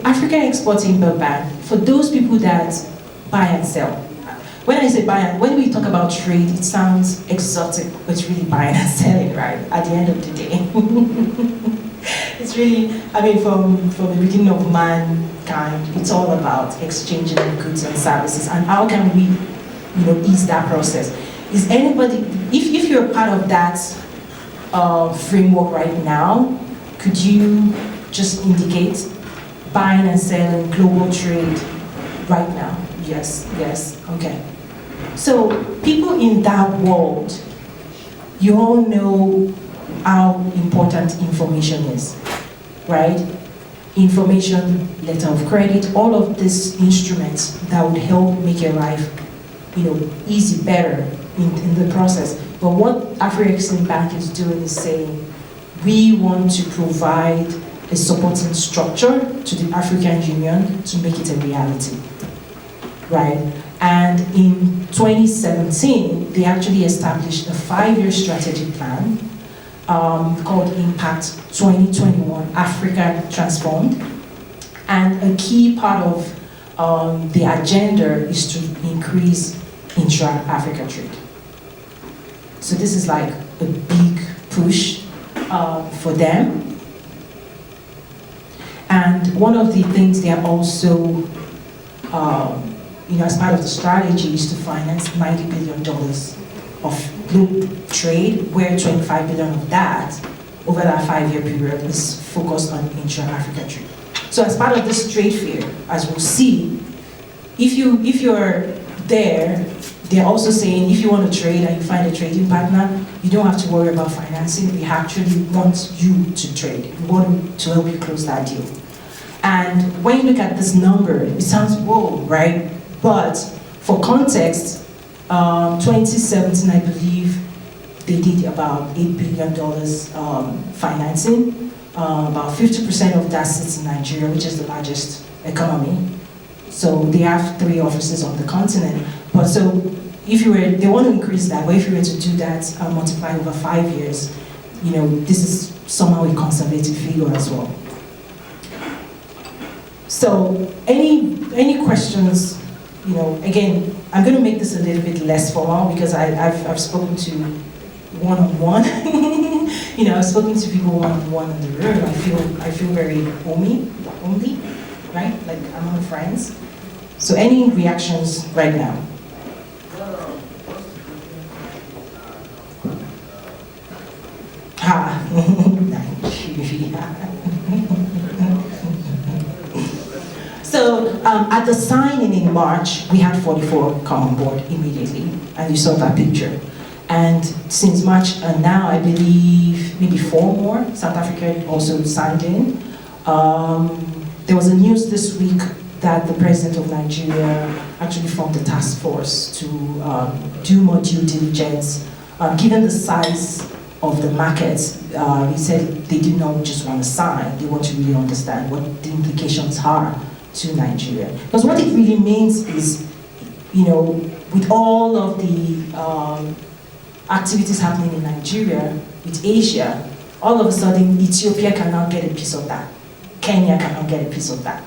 African Export-Import Ban, for those people that buy and sell. When I say buy and, when we talk about trade, it sounds exotic, but it's really buying and selling, right? At the end of the day. It's really, I mean, from the beginning of mankind, it's all about exchanging goods and services, and how can we, ease that process? Is anybody, if you're part of that framework right now, could you just indicate buying and selling, global trade right now? Yes, okay. So people in that world, you all know how important information is, right? Information, letter of credit, all of these instruments that would help make your life, easy, better in the process. But what Afro-Exim Bank is doing is saying, we want to provide a supporting structure to the African Union to make it a reality, right? And in 2017, they actually established a 5-year strategic plan called Impact 2021 Africa Transformed. And a key part of the agenda is to increase intra-Africa trade. So this is like a big push for them. And one of the things they are also, as part of the strategy, is to finance $90 billion of global trade, where 25 billion of that, over that 5-year period, is focused on intra-Africa trade. So as part of this trade fair, as we'll see, if you're there, they're also saying if you want to trade and you find a trading partner, you don't have to worry about financing. We actually want you to trade. We want to help you close that deal. And when you look at this number, it sounds whoa, right? But for context, 2017, I believe, they did about $8 billion financing. About 50% of that sits in Nigeria, which is the largest economy. So they have 3 offices on the continent. But so if they want to increase that, but if you were to do that, multiply over 5 years, this is somehow a conservative figure as well. So any questions? Again, I'm going to make this a little bit less formal because I've spoken to one-on-one. I've spoken to people one-on-one in the room. I feel very homely, right? Like among friends. So any reactions right now? Nigeria. So at the signing in March, we had 44 come on board immediately, and you saw that picture. And since March and now, I believe maybe 4 more. South Africa also signed in. There was a news this week that the president of Nigeria actually formed a task force to do more due diligence. Given the size of the market, he said they did not just want to sign, they want to really understand what the implications are to Nigeria. Because what it really means is, with all of the activities happening in Nigeria, with Asia, all of a sudden Ethiopia cannot get a piece of that. Kenya cannot get a piece of that.